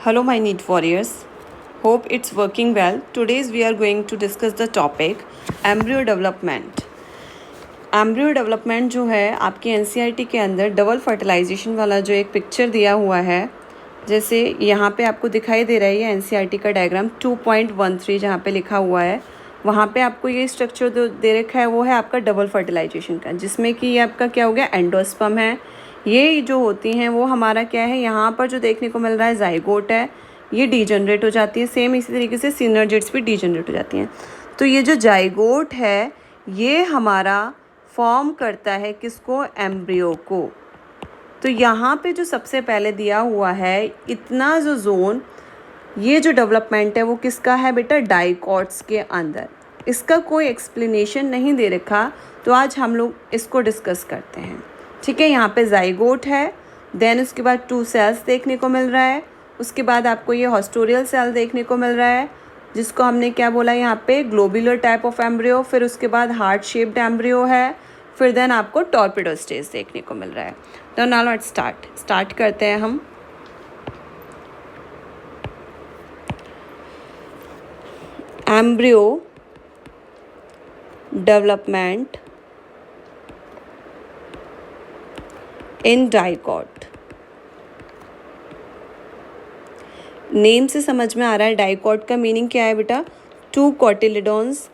Hello, my NEET warriors. Hope it's working well. Today's we are going to discuss the topic embryo development. Embryo development जो है आपकी NCERT के अंदर double fertilisation वाला जो एक पिक्चर दिया हुआ है, जैसे यहाँ पे आपको दिखाई दे रहा है ये एनसीईआरटी का डायग्राम 2.13 जहाँ पे लिखा हुआ है, वहाँ पे आपको ये स्ट्रक्चर दे रखा है वो है आपका डबल फर्टिलाइजेशन का, जिसमें कि ये आपका क्या हो गया एंडोस्पर्म है। ये जो होती हैं वो हमारा क्या है, यहाँ पर जो देखने को मिल रहा है जाइगोट है, ये डीजनरेट हो जाती है। सेम इसी तरीके से सिनर्जिड्स भी डीजनरेट हो जाती हैं। तो ये जो जाइगोट है ये हमारा फॉर्म करता है किसको, एम्ब्रियो को। तो यहाँ पे जो सबसे पहले दिया हुआ है इतना जो जोन, ये जो डेवलपमेंट है वो किसका है बेटा, डाइकॉट्स के अंदर। इसका कोई एक्सप्लेनेशन नहीं दे रखा, तो आज हम लोग इसको डिस्कस करते हैं। ठीक है, यहाँ पे जाइगोट है, देन उसके बाद 2 सेल्स देखने को मिल रहा है, उसके बाद आपको ये हॉस्टोरियल सेल देखने को मिल रहा है, जिसको हमने क्या बोला यहाँ पे, ग्लोबुलर टाइप ऑफ एम्ब्रियो। फिर उसके बाद हार्ट शेप्ड एम्ब्रियो है, फिर देन आपको टॉर्पिडो स्टेज देखने को मिल रहा है। तो नाउ लेट्स स्टार्ट करते हैं हम। Embryo development in dicot. Name से समझ में आ रहा है डाइकॉट का मीनिंग क्या है बेटा, 2 cotyledons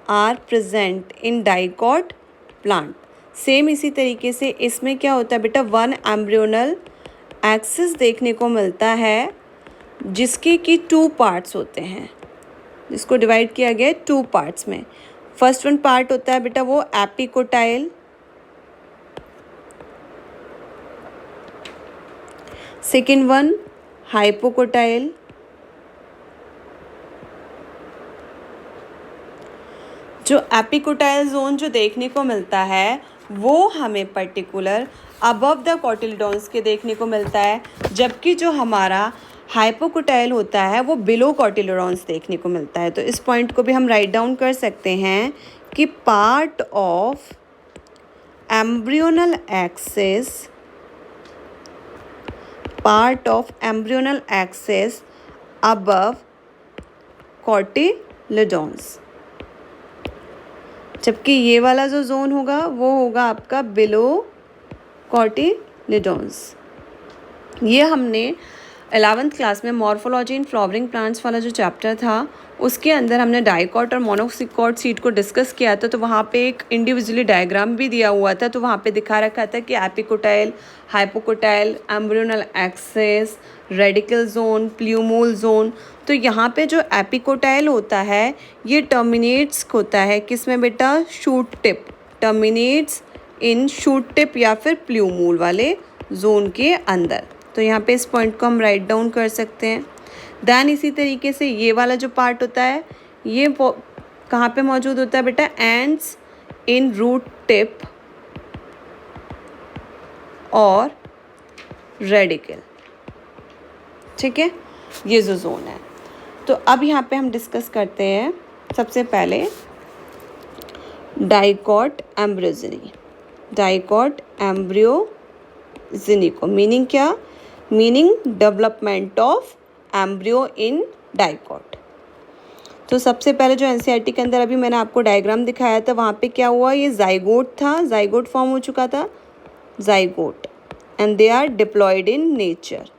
are present in dicot plant. Same इसी तरीके से इसमें क्या होता है बेटा, 1 एम्ब्रियोनल एक्सिस देखने को मिलता है, जिसके कि 2 पार्ट्स होते हैं, जिसको डिवाइड किया गया है 2 पार्ट्स में। फर्स्ट 1 पार्ट होता है बेटा वो एपिकोटाइल, सेकेंड 1 हाइपोकोटाइल, जो एपिकोटाइल जोन जो देखने को मिलता है वो हमें पर्टिकुलर अबव द कोटिलिडॉन्स के देखने को मिलता है, जबकि जो हमारा हाइपोकोटाइल होता है वो बिलो कोटिलिडॉन्स देखने को मिलता है। तो इस पॉइंट को भी हम राइट डाउन कर सकते हैं कि part of embryonal axis above cotyledons, जबकि ये वाला जो जोन होगा वो होगा आपका बिलो कोटिलिडॉन्स। ये हमने 11th क्लास में मॉर्फोलॉजी इन फ्लावरिंग प्लांट्स वाला जो चैप्टर था उसके अंदर हमने डाइकॉट और मोनोसिकॉट सीड को डिस्कस किया था। तो वहाँ पे एक इंडिविजुअली डायग्राम भी दिया हुआ था, तो वहाँ पे दिखा रखा था कि epicotyl, hypocotyl, embryonal axis, radical zone, प्ल्यूमूल zone. तो यहाँ पे जो एपिकोटाइल होता है ये टर्मिनेट्स होता है किस में बेटा, shoot tip, terminates in shoot tip या फिर प्ल्यूमूल वाले जोन के अंदर। तो यहाँ पे इस पॉइंट को हम राइट डाउन कर सकते हैं। देन इसी तरीके से ये वाला जो पार्ट होता है ये कहाँ पे मौजूद होता है बेटा, एंड्स इन रूट टिप और रेडिकल। ठीक है, ये जो जोन है। तो अब यहाँ पे हम डिस्कस करते हैं सबसे पहले डाइकॉट एम्ब्रियोजेनी। डाइकॉट एम्ब्रियोजेनी को मीनिंग क्या, meaning development of embryo in dicot. तो सबसे पहले जो एनसीईआरटी के अंदर अभी मैंने आपको डायग्राम दिखाया था वहाँ पे क्या हुआ, ये जाइगोट था, जाइगोट फॉर्म हो चुका था, zygote, and they are diploid in nature.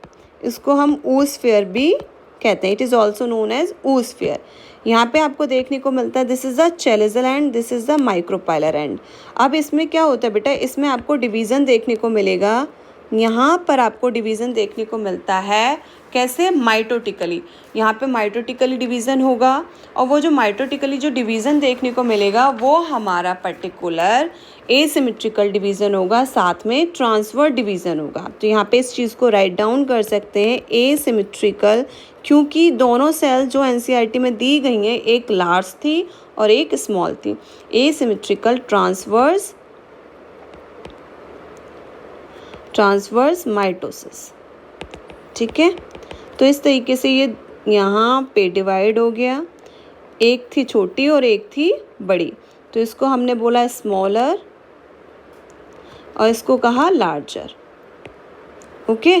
इसको हम oosphere भी कहते हैं, it is also known as oosphere। यहाँ पे आपको देखने को मिलता है this is the chalazal end, this is the micropylar end. अब इसमें क्या होता है बेटा, इसमें आपको डिवीज़न देखने को मिलेगा, यहाँ पर आपको डिवीज़न देखने को मिलता है कैसे, माइटोटिकली। यहाँ पे माइटोटिकली डिवीज़न होगा, और वो जो माइटोटिकली जो डिवीज़न देखने को मिलेगा वो हमारा पर्टिकुलर एसिमेट्रिकल डिवीज़न होगा, साथ में ट्रांसफर डिवीज़न होगा। तो यहाँ पे इस चीज़ को राइट डाउन कर सकते हैं एसिमेट्रिकल, क्योंकि दोनों सेल जो एनसीईआरटी में दी गई हैं एक लार्ज थी और एक स्मॉल थी। Asymmetrical transverse mitosis. ठीक है, तो इस तरीके से ये यहाँ पे डिवाइड हो गया, एक थी छोटी और एक थी बड़ी, तो इसको हमने बोला स्मॉलर और इसको कहा लार्जर। ओके,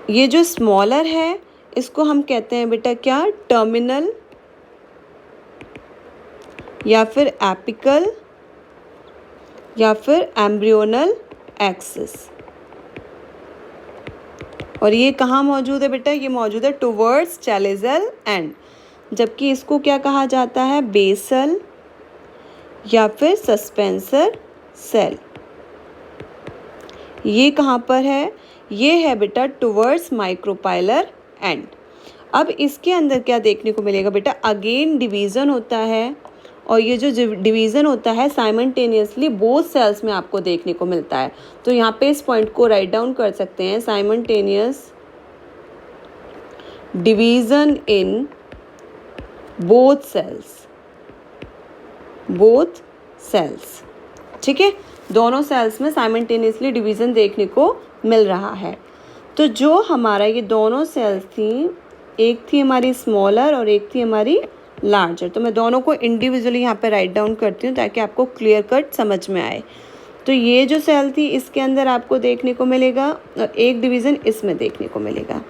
ये जो स्मॉलर है इसको हम कहते हैं बेटा क्या, टर्मिनल या फिर एपिकल या फिर एम्ब्रियोनल एक्सिस। और ये कहाँ मौजूद है बेटा, ये मौजूद है टुवर्ड्स चैलेजल एंड, जबकि इसको क्या कहा जाता है, बेसल या फिर सस्पेंसर सेल। ये कहाँ पर है, ये है बेटा टुवर्ड्स माइक्रोपाइलर एंड। अब इसके अंदर क्या देखने को मिलेगा बेटा, अगेन डिवीज़न होता है, और ये जो डिवीज़न होता है साइमल्टेनियसली बोथ सेल्स में आपको देखने को मिलता है। तो यहाँ पे इस पॉइंट को राइट डाउन कर सकते हैं, simultaneous division in both cells, ठीक है, दोनों सेल्स में साइमल्टेनियसली डिवीज़न देखने को मिल रहा है। तो जो हमारा ये दोनों सेल्स थी, एक थी हमारी स्मॉलर और एक थी हमारी लार्जर। तो मैं दोनों को इंडिविजुअली यहाँ पे राइट डाउन करती हूँ ताकि आपको क्लियर कट समझ में आए। तो ये जो सेल थी इसके अंदर आपको देखने को मिलेगा और एक डिवीज़न इसमें देखने को मिलेगा।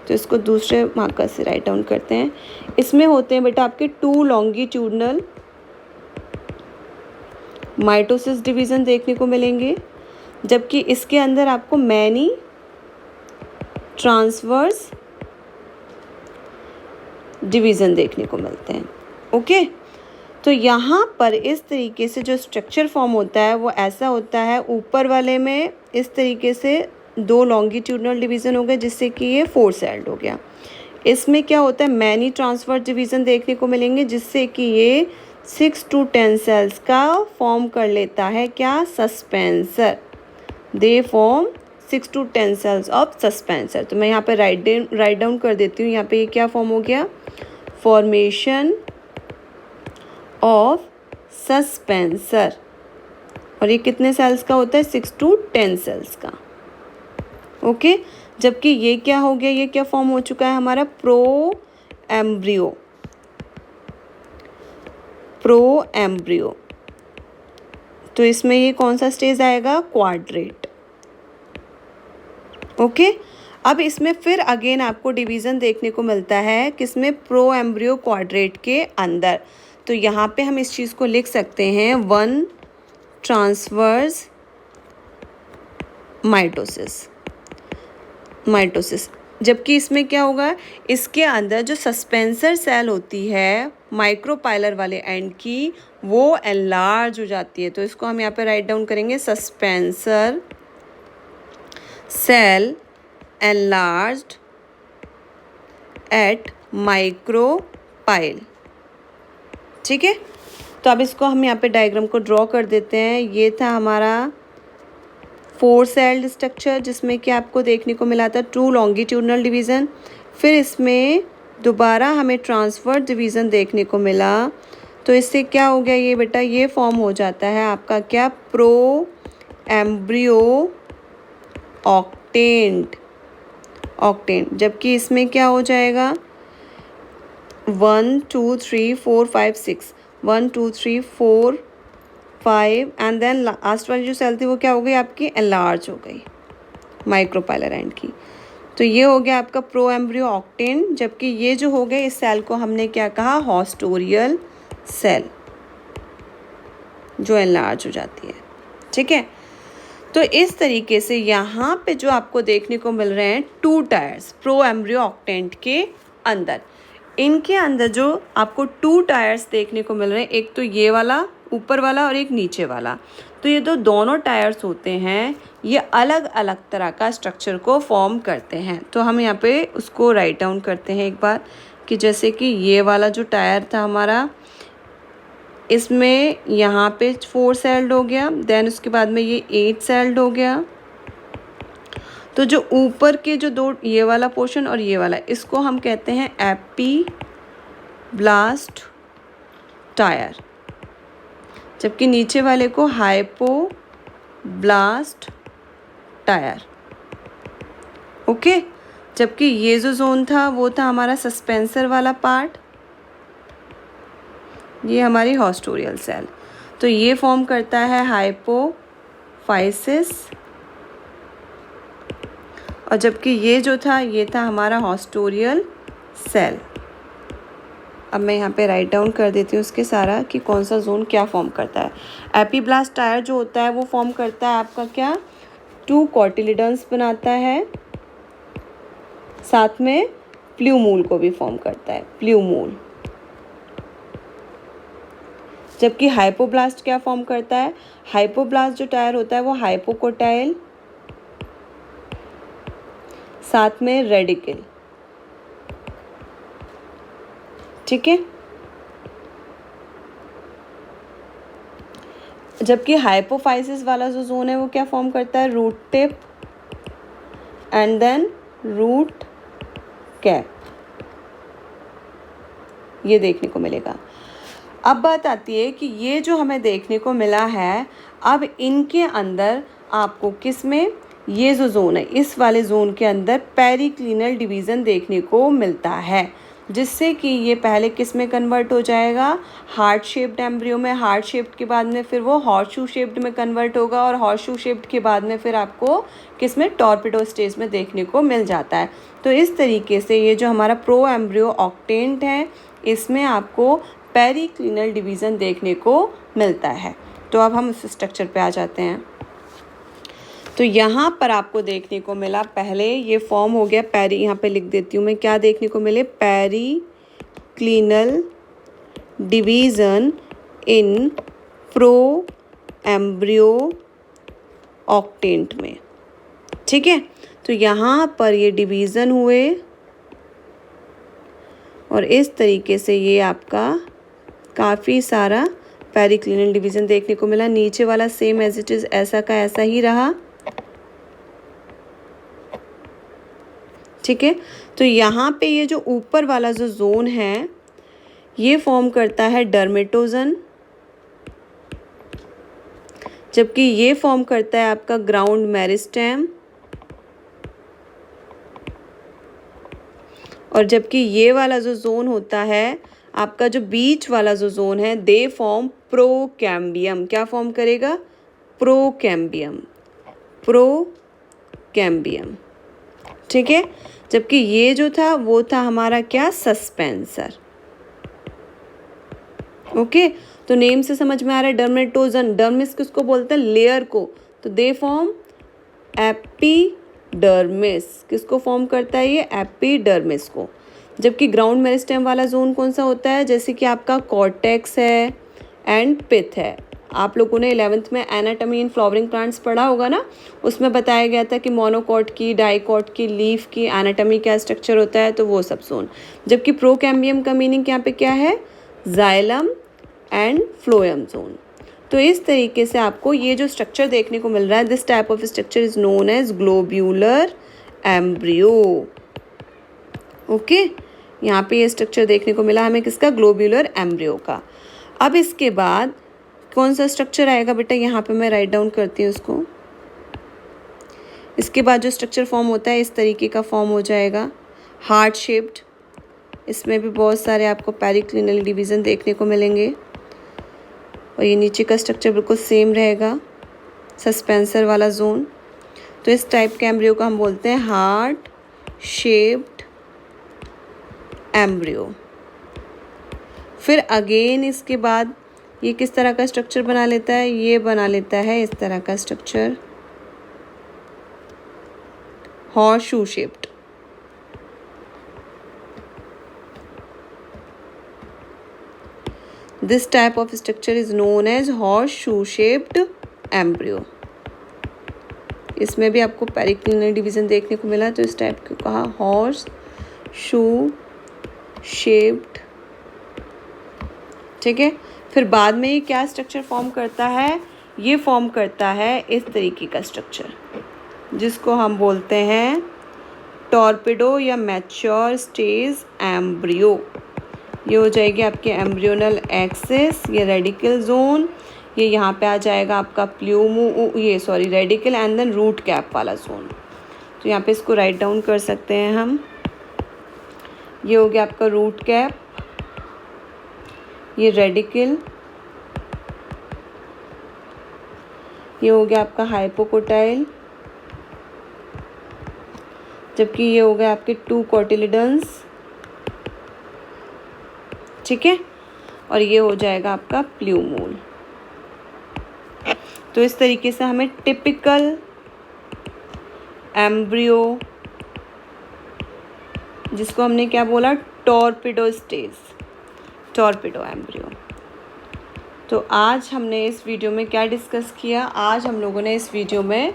तो इसको दूसरे मार्कर से राइट डाउन करते हैं। इसमें होते हैं बेटा आपके 2 लॉन्गिट्यूडनल माइटोसिस डिवीज़न देखने को मिलेंगे, जबकि इसके अंदर आपको मैनी ट्रांसवर्स डिवीज़न देखने को मिलते हैं। ओके, तो यहाँ पर इस तरीके से जो स्ट्रक्चर फॉर्म होता है वो ऐसा होता है, ऊपर वाले में इस तरीके से 2 लॉन्गिट्यूडनल डिवीज़न हो गए जिससे कि ये 4 सेल्ड हो गया। इसमें क्या होता है, मैनी ट्रांसवर्स डिवीज़न देखने को मिलेंगे जिससे कि ये 6 to 10 सेल्स का फॉर्म कर लेता है, क्या, suspensor. They form 6 to 10 cells of suspensor. तो मैं यहाँ पे राइट डाउन कर देती हूँ। यहाँ पे ये क्या फॉर्म हो गया, फॉर्मेशन ऑफ सस्पेंसर। और ये कितने सेल्स का होता है, 6 to 10 सेल्स का। ओके, जबकि ये क्या हो गया, ये क्या फॉर्म हो चुका है हमारा, प्रो एम्ब्रियो। तो इसमें ये कौन सा स्टेज आएगा, क्वाड्रेट। ओके, अब इसमें फिर अगेन आपको डिवीज़न देखने को मिलता है किसमें, प्रो एम्ब्रियो क्वाड्रेट के अंदर। तो यहाँ पे हम इस चीज़ को लिख सकते हैं 1 ट्रांसवर्स माइटोसिस। जबकि इसमें क्या होगा, इसके अंदर जो सस्पेंसर सेल होती है माइक्रोपाइलर वाले एंड की, वो एनलार्ज हो जाती है। तो इसको हम यहाँ पे राइट डाउन करेंगे, suspensor cell enlarged at micropyle. ठीक है, तो अब इसको हम यहाँ पे डायग्राम को ड्रॉ कर देते हैं। ये था हमारा 4 सेल्ड स्ट्रक्चर जिसमें कि आपको देखने को मिला था 2 लॉन्गिट्यूडनल डिवीज़न। फिर इसमें दोबारा हमें ट्रांसफर डिवीज़न देखने को मिला। तो इससे क्या हो गया, ये बेटा ये फॉर्म हो जाता है आपका क्या, प्रो एम्ब्रियो ऑक्टेंट। जबकि इसमें क्या हो जाएगा, 1 2 3 4 5 6 1 2 3 4 5 एंड देन लास्ट वाली जो सेल थी वो क्या हो गई आपकी, एनलार्ज हो गई माइक्रोपाइलर एंड की। तो ये हो गया आपका प्रो एम्ब्रियो ऑक्टेंट। जबकि ये जो हो गए, इस सेल को हमने क्या कहा, हॉस्टोरियल सेल, जो एनलार्ज हो जाती है। ठीक है, तो इस तरीके से यहाँ पे जो आपको देखने को मिल रहे हैं 2 टायर्स प्रो एम्ब्रियो ऑक्टेंट के अंदर, इनके अंदर जो आपको 2 टायर्स देखने को मिल रहे हैं, एक तो ये वाला ऊपर वाला और एक नीचे वाला। तो ये दोनों टायर्स होते हैं, ये अलग अलग तरह का स्ट्रक्चर को फॉर्म करते हैं। तो हम यहाँ पे उसको राइट डाउन करते हैं एक बार, कि जैसे कि ये वाला जो टायर था हमारा, इसमें यहाँ पे 4 सेल्ड हो गया, देन उसके बाद में ये 8 सेल्ड हो गया। तो जो ऊपर के जो 2, ये वाला पोर्शन और ये वाला, इसको हम कहते हैं एपीब्लास्ट टायर, जबकि नीचे वाले को हाइपोब्लास्ट टायर। ओके, जबकि ये जो जोन था वो था हमारा सस्पेंसर वाला पार्ट, ये हमारी हॉस्टोरियल सेल। तो ये फॉर्म करता है हाइपोफाइसिस, और जबकि ये जो था ये था हमारा हॉस्टोरियल सेल। अब मैं यहाँ पे राइट डाउन कर देती हूँ उसके सारा कि कौन सा जोन क्या फॉर्म करता है। एपीब्लास्ट टायर जो होता है वो फॉर्म करता है आपका क्या, 2 कॉटिलिडन्स बनाता है, साथ में प्ल्यूमूल को भी फॉर्म करता है, प्ल्यूमूल। जबकि हाइपोब्लास्ट क्या फॉर्म करता है, हाइपोब्लास्ट जो टायर होता है वो हाइपोकोटाइल, साथ में रेडिकल। ठीक है। जबकि हाइपोफाइसिस वाला जो जोन है वो क्या फॉर्म करता है, root tip and then root cap, ये देखने को मिलेगा। अब बात आती है कि ये जो हमें देखने को मिला है, अब इनके अंदर आपको किस में, ये जो जोन है इस वाले जोन के अंदर पेरिक्लिनल डिवीज़न देखने को मिलता है, जिससे कि ये पहले किस में कन्वर्ट हो जाएगा, हार्ट शेप्ड एम्ब्रियो में। हार्ट शेप्ड के बाद में फिर वो हॉर्सशू शेप्ड में कन्वर्ट होगा, और हॉर्सशू शेप्ड के बाद में फिर आपको किस में, टॉर्पिडो स्टेज में देखने को मिल जाता है। तो इस तरीके से ये जो हमारा प्रो एम्ब्रियो ऑक्टेंट है इसमें आपको पेरिक्लिनल डिवीज़न देखने को मिलता है। तो अब हम उस स्ट्रक्चर पे आ जाते हैं। तो यहाँ पर आपको देखने को मिला, पहले ये फॉर्म हो गया पेरी, यहाँ पे लिख देती हूँ मैं क्या देखने को मिले, periclinal division in pro embryo octant में। ठीक है। तो यहाँ पर ये डिवीज़न हुए और इस तरीके से ये आपका काफ़ी सारा पेरिक्लिनल डिवीज़न देखने को मिला। नीचे वाला सेम एज इट इज़ ऐसा का ऐसा ही रहा। ठीक है। तो यहाँ पे ये जो ऊपर वाला जो जोन है ये फॉर्म करता है डर्मेटोजन, जबकि ये फॉर्म करता है आपका ग्राउंड मेरिस्टेम, और जबकि ये वाला जो जोन होता है आपका, जो बीच वाला जो जोन है, दे फॉर्म प्रोकैम्बियम। क्या फॉर्म करेगा, प्रोकैम्बियम, प्रोकैम्बियम। ठीक है। जबकि ये जो था वो था हमारा क्या, सस्पेंसर। ओके। तो नेम से समझ में आ रहा है, डर्मेटोजन, डर्मिस किसको बोलते हैं, लेयर को, तो दे फॉर्म एपिडर्मिस। किसको फॉर्म करता है ये, एपिडर्मिस को। जबकि ग्राउंड मेरिस्टेम वाला जोन कौन सा होता है, जैसे कि आपका कॉर्टेक्स है एंड पिथ है। आप लोगों ने 11th में एनाटॉमी इन फ्लावरिंग प्लांट्स पढ़ा होगा ना, उसमें बताया गया था कि मोनोकॉट की, डाइकॉट की, लीफ की एनाटॉमी क्या स्ट्रक्चर होता है, तो वो सब जोन। जबकि प्रोकैम्बियम का मीनिंग यहाँ पे क्या है, जाइलम एंड फ्लोएम जोन। तो इस तरीके से आपको ये जो स्ट्रक्चर देखने को मिल रहा है, this type of structure is known as globular embryo. Okay. यहाँ पे ये स्ट्रक्चर देखने को मिला हमें किसका, ग्लोब्यूलर एम्ब्रियो का। अब इसके बाद कौन सा स्ट्रक्चर आएगा बेटा, यहाँ पे मैं राइट डाउन करती हूँ उसको। इसके बाद जो स्ट्रक्चर फॉर्म होता है इस तरीके का फॉर्म हो जाएगा, हार्ट शेप्ड। इसमें भी बहुत सारे आपको पेरिक्लिनल डिवीज़न देखने को मिलेंगे, और ये नीचे का स्ट्रक्चर बिल्कुल सेम रहेगा, सस्पेंसर वाला जोन। तो इस टाइप के एम्ब्रियो को हम बोलते हैं हार्ट शेप्ड एम्ब्रियो। फिर अगेन इसके बाद ये किस तरह का स्ट्रक्चर बना लेता है, ये बना लेता है इस तरह का structure, horseshoe shaped. This type of structure is known as horseshoe shaped embryo. इसमें भी आपको पेरिक्लिनल डिवीज़न देखने को मिला, तो इस टाइप को कहा हॉर्सशू शेप्ड। ठीक है। फिर बाद में ये क्या स्ट्रक्चर फॉर्म करता है, ये फॉर्म करता है इस तरीके का स्ट्रक्चर, जिसको हम बोलते हैं टॉर्पिडो या मैच्योर स्टेज एम्ब्रियो। ये हो जाएगी आपके एम्ब्रियोनल एक्सिस, ये रेडिकल जोन, ये यहाँ पे आ जाएगा आपका radical and then root cap वाला जोन। तो यहाँ पे इसको राइट डाउन कर सकते हैं हम। ये हो गया आपका रूट कैप, ये रेडिकल, ये हो गया आपका हाइपोकोटाइल, जबकि ये हो गए आपके 2 कोटिलिडन्स, ठीक है, और ये हो जाएगा आपका प्ल्यूमूल। तो इस तरीके से हमें टिपिकल एम्ब्रियो, जिसको हमने क्या बोला, टॉर्पिडो स्टेज, टॉर्पिडो एम्ब्रियो। तो आज हमने इस वीडियो में क्या डिस्कस किया, आज हम लोगों ने इस वीडियो में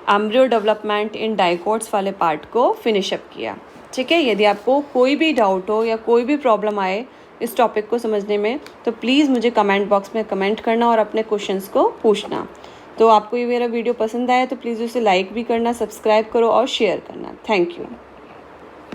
एम्ब्रियो डेवलपमेंट इन डाइकोट्स वाले पार्ट को फिनिश अप किया, ठीक है। यदि आपको कोई भी डाउट हो या कोई भी प्रॉब्लम आए इस टॉपिक को समझने में, तो प्लीज़ मुझे कमेंट बॉक्स में कमेंट करना और अपने क्वेश्चंस को पूछना। तो आपको ये मेरा वीडियो पसंद आया तो प्लीज़ उसे लाइक भी करना, सब्सक्राइब करो और शेयर करना। Thank you.